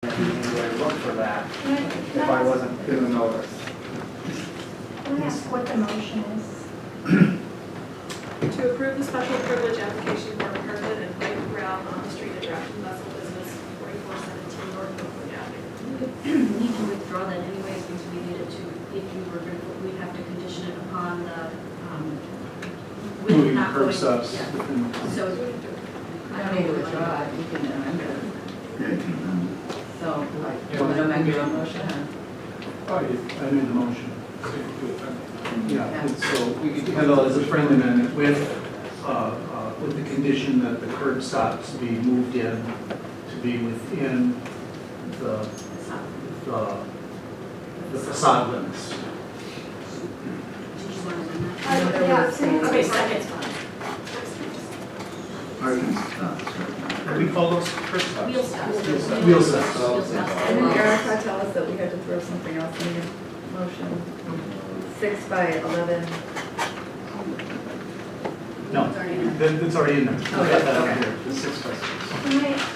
anywhere look for that if I wasn't given notice. Let me ask what the motion is. To approve the special privilege application for carpet and pipe ground on the street attraction vessel business 4417 North Oakland Avenue. We need to withdraw that anyways because we needed to, if you were going to, we'd have to condition it upon the, with Moving not curb going. stops Yeah. within. So, I don't need to withdraw it, you can amend it. So, Yeah. you want to amend your own motion? Oh, I made the motion. Yeah, and so we could handle it as a friendly amendment with the condition that the curb stops be moved in to be within the facade limits. did you want to amend that? Yeah. Okay, second. We call those curb stops. Wheel stops. Wheel stops. Wheel stops. And then Erica tell us that we had to throw something else in your motion. 6 by 11. No, It's already in there. it's already in there. We got that Okay. on here, the 6 by 6.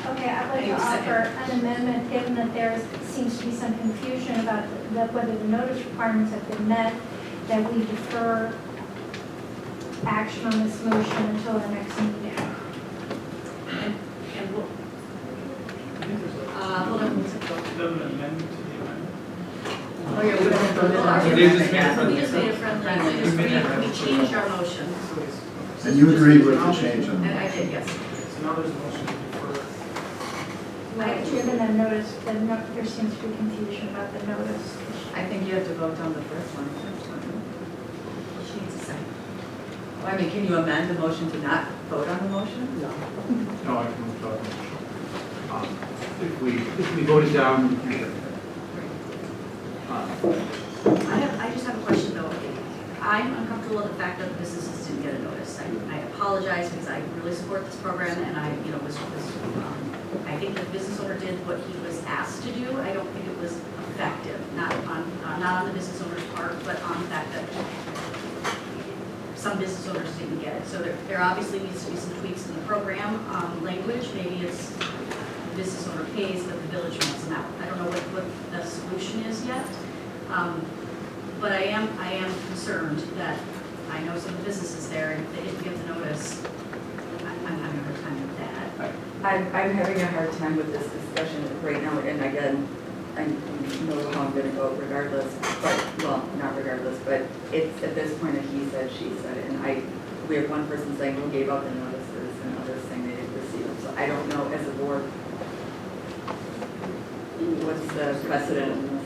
Okay, I'd like to offer an amendment, given that there seems to be some confusion about whether the notice requirements have been met, that we defer action on this motion until our next meeting. And we'll, hold on one second. Oh, yeah, we haven't voted on We the just amendment made yet. We just made a friendly, we changed our motion. And you agreed with the change on And that? I did, yes. So now there's a motion for, Given the notice, there seems to be confusion about the notice. I think you have to vote on the first one. She needs a second. Well, I mean, can you amend the motion to not vote on the motion? No, I can withdraw the motion. If we vote it down, we can. I just have a question though. I'm uncomfortable with the fact that the businesses didn't get a notice. I apologize because I really support this program and I, I think the business owner did what he was asked to do. I don't think it was effective, not on the business owner's part, but on the fact that some business owners didn't get it. So there obviously needs to be some tweaks in the program language. Maybe it's the business owner pays, but the village wants them out. I don't know what the solution is yet. But I am concerned that I know some businesses there, and if they didn't give the notice, I'm having a hard time with that. I'm having a hard time with this discussion right now, and again, I know how I'm gonna vote regardless, but, well, not regardless, but it's at this point a he said, she said, and we have one person saying who gave out the notices and others saying they didn't receive them, so I don't know as a board, what's the precedent in this?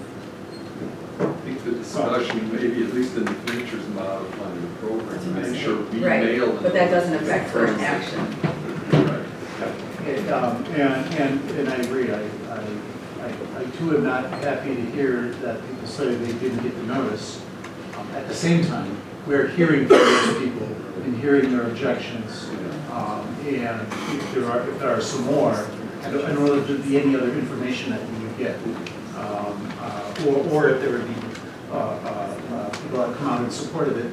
I think the discussion, maybe at least in the future, is modifying the program to make sure we Right, nail it. but that doesn't affect current action. Right. And I agree, I too am not happy to hear that people say they didn't get the notice. At the same time, we're hearing from those people and hearing their objections. And if there are some more, I don't know if there'd be any other information that we would get. Or if there would be people that come out in support of it.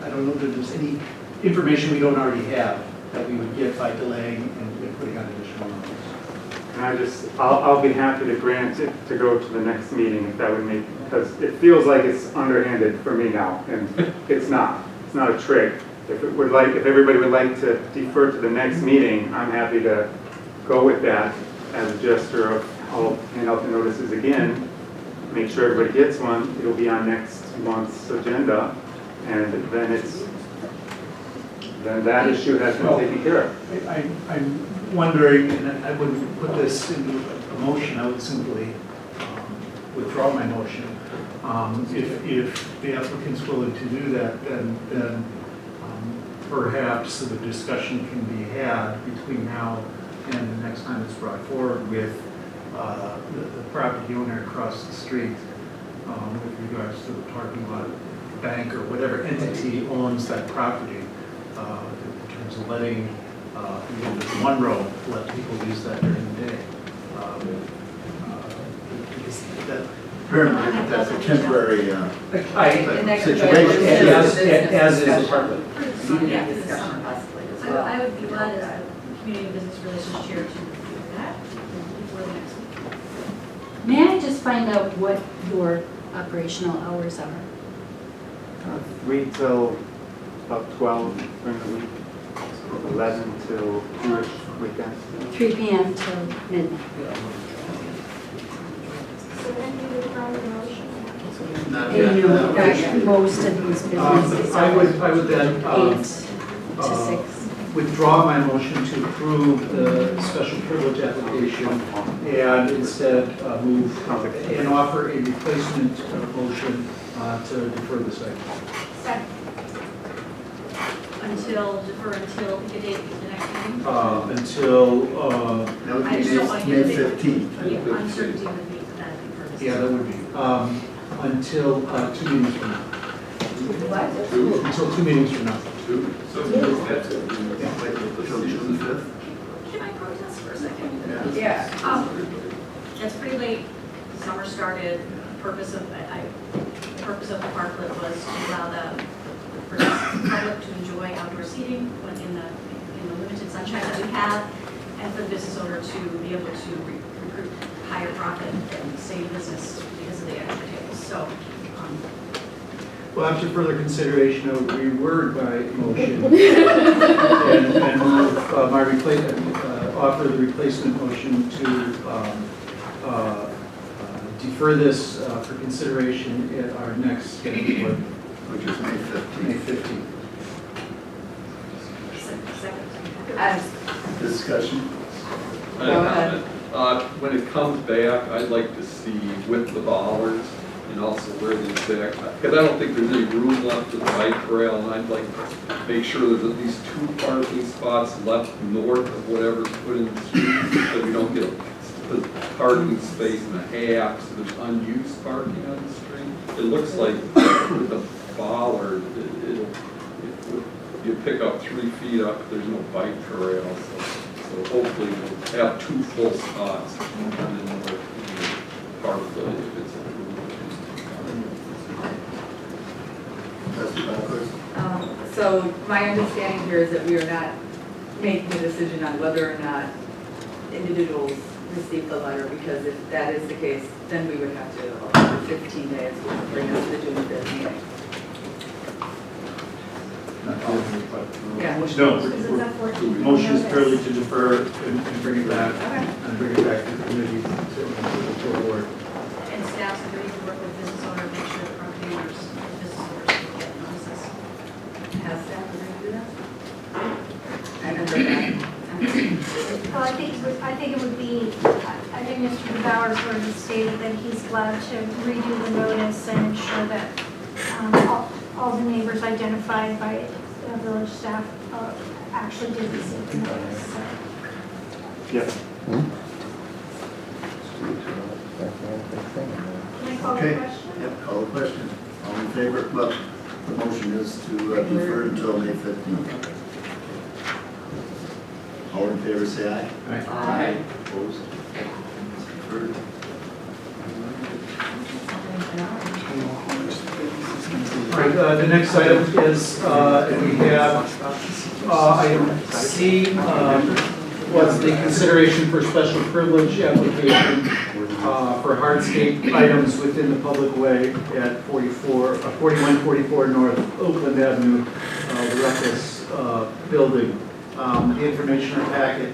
I don't know that there's any information we don't already have that we would get by delaying and putting on additional numbers. And I'll be happy to grant it to go to the next meeting if that would make, because it feels like it's underhanded for me now, and it's not. It's not a trick. If everybody would like to defer to the next meeting, I'm happy to go with that as a gesture of, I'll hand out the notices again, make sure everybody gets one. It'll be on next month's agenda, and then that issue has been taken care of. I'm wondering, and I wouldn't put this into a motion, I would simply withdraw my motion. If the applicant's willing to do that, then perhaps the discussion can be had between now and the next time it's brought forward with the property owner across the street with regards to the parking lot, bank, or whatever entity owns that property, in terms of letting one row let people use that during the day. Because that Apparently, that's a temporary situation, as is the park. Yeah, Discussion possibly as well. I would be glad as the community business relations chair to do that before the next week. just find out what your operational hours are? 3 till about 12 during the week, 11 till 2-ish weekends. 3 p.m. till midnight. So then you would try the motion. Not And yet, you no. know, most of these businesses I are would then 8 to 6. withdraw my motion to approve the special privilege application and instead move and offer a replacement motion to defer the site. Second. Defer until, pick a date, the next meeting? Until, That would I be just don't want to May get the- 15th. Yeah, uncertainty would be for that purpose. yeah, that would be, until 2 meetings from now. What? Until 2 meetings from now. So that's it. Until June 5th. Can I protest for a second? Yeah. It's pretty late, summer started, the purpose of the parklet was to allow the public to enjoy outdoor seating when in the limited sunshine that we have, and for the business owner to be able to recruit higher profit and save business because of the extra tables. So, Well, after further consideration, I would reword my motion and move offer the replacement motion to defer this for consideration at our next scheduled board, Which is May May 15th. 15th. second. Discussion? I have a comment. When it comes back, I'd like to see with the bollards and also where the exact, because I don't think there's any room left for the bike rail, and I'd like to make sure there's at least 2 parking spots left north of whatever's put in the street, so we don't get a parking space and a half, so there's unused parking on the street. It looks like with the bollard, you pick up 3 feet up, there's no bike trail, so hopefully we'll have 2 full spots on the north part of the, if it's approved. Trustee Bowers? So my understanding here is that we are not making a decision on whether or not individuals receive the letter, because if that is the case, then we would have to allow for 15 days, which would bring us to the June 5th meeting. Yeah. No, Because it's a 14. motion is notice. purely to defer and bring it back, Okay. and bring it back to the committee to award. And staff's agreed to work with business owner, make sure the property owners, business owners get notices. Has staff agreed to do that? I haven't heard that. Well, I think it would be, I think Mr. Bowers already stated that he's glad to redo the notice and ensure that all the neighbors identified by village staff actually did receive the notice. So. Yes. Can I call the Okay. question? Yep, call the question. All in favor? Well, the motion is to defer until May 15th. All in favor, say aye. Aye. Opposed? Deferred. All right, the next item is, we have, item C, was the consideration for special privilege application for hardscape items within the public way at 4144 North Oakland Avenue, the Ruckus building. The information in our packet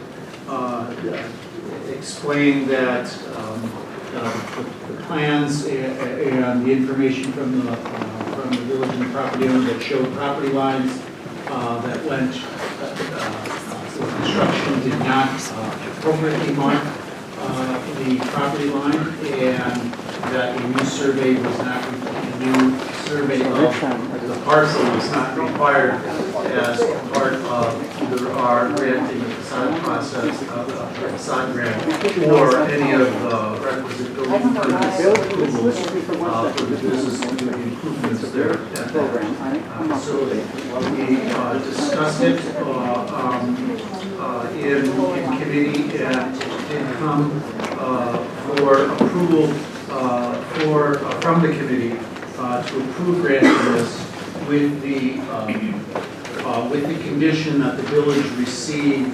explained that the plans and the information from the village and the property owner that showed property lines that went, for construction did not appropriately mark the property line, and that a new survey was not, a new survey of the parcel was not required as part of either our granting the facade process, facade grant, or any of the requisite building permits approvals for the business to do the improvements there at that facility. We discussed it in committee, and it did come for approval from the committee to approve granting this with the condition that the village receive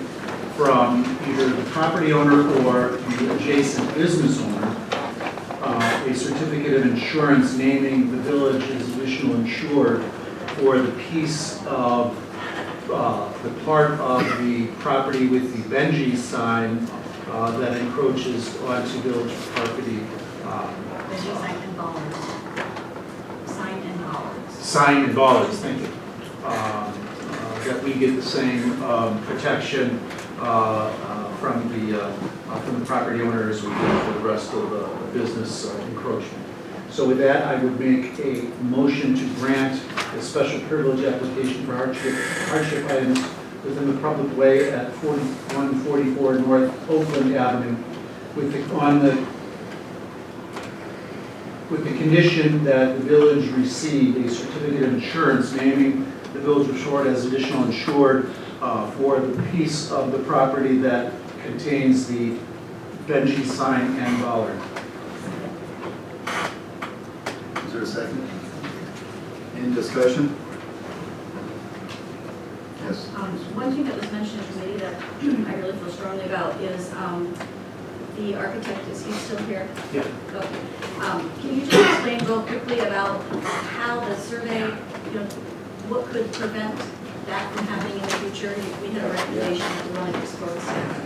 from either the property owner or the adjacent business owner a certificate of insurance naming the village as additional insured for the piece of, the part of the property with the Benji sign that encroaches onto village property. Benji sign and bollards. Sign and bollards. Sign and bollards, thank you. That we get the same protection from the property owner as we do for the rest of the business encroachment. So with that, I would make a motion to grant a special privilege application for hardship items within the public way at 4144 North Oakland Avenue with the condition that the village receive a certificate of insurance naming the village of Shorewood as additional insured for the piece of the property that contains the Benji sign and bollard. Is there a second? Any discussion? Yes. One thing that was mentioned in committee that I really feel strongly about is the architect, is he still here? Yeah. Okay. Can you just explain real quickly about how the survey, what could prevent that from happening in the future? We had a recommendation that we wanted to expose.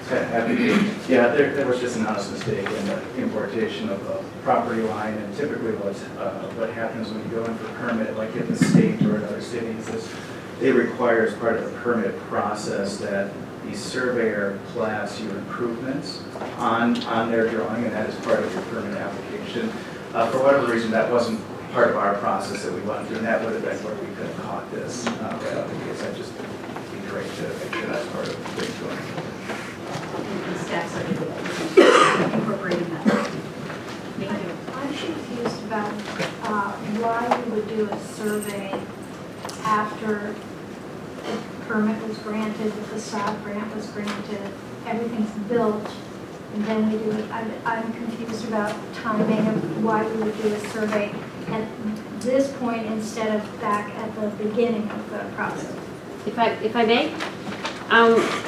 Happy to. Yeah, there was just an honest mistake in the importation of the property line, and typically what happens when you go in for a permit, like in the state or in other cities, is they require as part of the permit process that the surveyor class your improvements on their drawing, and that is part of your permit application. For whatever reason, that wasn't part of our process that we went through, and that would have been where we could have caught this right out of the case. I'd just be great to make sure that's part of the thing going. The staff are incorporating that. Thank you. I'm confused about why we would do a survey after the permit was granted, the facade grant was granted, everything's built, and then we do it. I'm confused about timing of why we would do a survey at this point instead of back at the beginning of the process. If I may,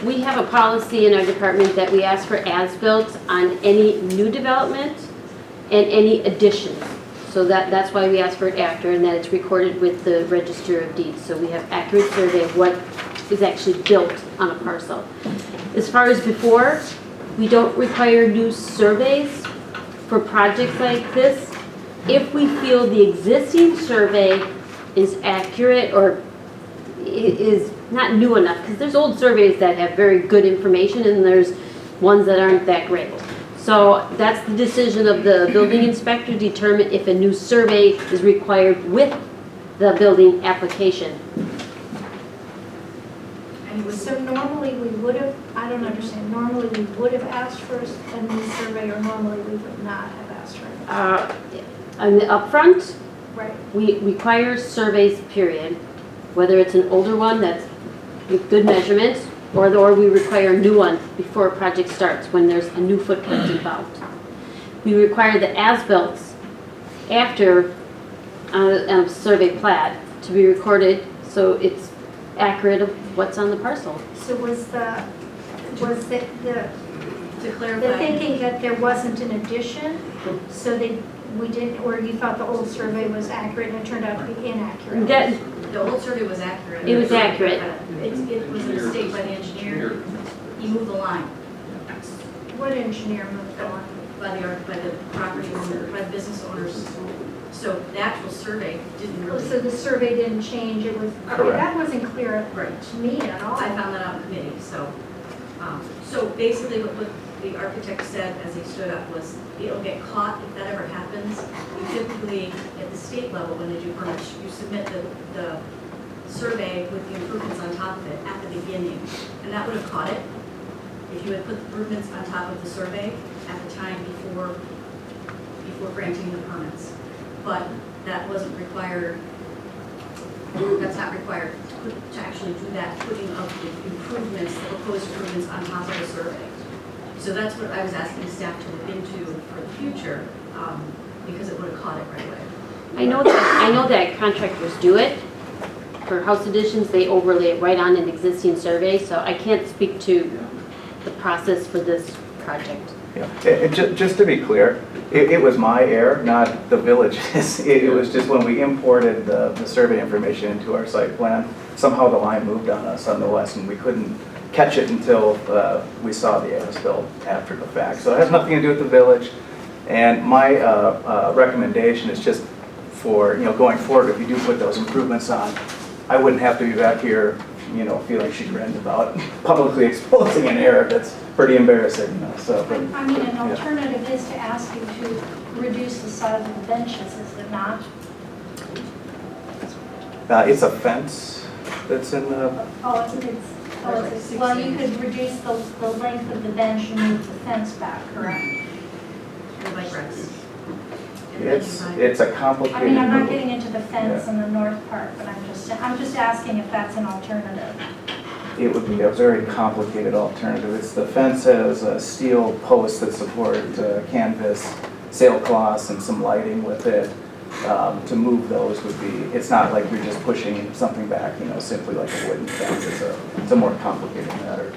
we have a policy in our department that we ask for as-built on any new development and any addition. So that's why we ask for it after, and that it's recorded with the Register of Deeds. So we have accurate survey of what is actually built on a parcel. As far as before, we don't require new surveys for projects like this. If we feel the existing survey is accurate or is not new enough, because there's old surveys that have very good information and there's ones that aren't that great. So that's the decision of the building inspector, determine if a new survey is required with the building application. So normally we would have, I don't understand, normally we would have asked for a new survey, or normally we would not have asked for it? On the upfront, Right. we require surveys, period. Whether it's an older one that's with good measurements, or we require a new one before a project starts when there's a new footprint involved. We require the as-built after a survey plat to be recorded so it's accurate of what's on the parcel. So was the To clarify. thinking that there wasn't an addition, so we didn't, or you thought the old survey was accurate and it turned out to be inaccurate? The old survey was accurate. It was accurate. It was a mistake by the engineer. He moved the line What engineer moved the line? by the property owner, by the business owners. So the actual survey didn't Oh, really. so the survey didn't change, it was, okay, Correct. that wasn't clear Right. to me at all. I found that out in committee, so. So basically what the architect said as he stood up was, it'll get caught if that ever happens. You typically, at the state level, when they do permits, you submit the survey with the improvements on top of it at the beginning. And that would have caught it if you had put the improvements on top of the survey at the time before granting the permits. But that wasn't required, that's not required to actually do that, putting of the improvements, the proposed improvements on top of the survey. So that's what I was asking staff to look into for the future, because it would have caught it right away. I know that contractors do it. For house additions, they overlay it right on an existing survey, so I can't speak to the process for this project. Just to be clear, it was my error, not the village's. It was just when we imported the survey information into our site plan, somehow the line moved on us on the west, and we couldn't catch it until we saw the as-built after the fact. So it has nothing to do with the village. And my recommendation is just for, going forward, if you do put those improvements on, I wouldn't have to be back here, feeling chagrined about publicly exposing an error that's pretty embarrassing, so. But, I mean, an alternative is to ask you to reduce the size of the benches, is it not? it's a fence that's in the, Well, you could reduce the length of the bench and move the fence back, correct? And bike racks. it's a complicated. I mean, I'm not move. getting into the fence in the north part, but I'm just asking if that's an alternative. It would be a very complicated alternative. The fence has steel posts that support canvas, sailcloths, and some lighting with it. To move those would be, it's not like you're just pushing something back, simply like a wooden fence. It's a more complicated matter.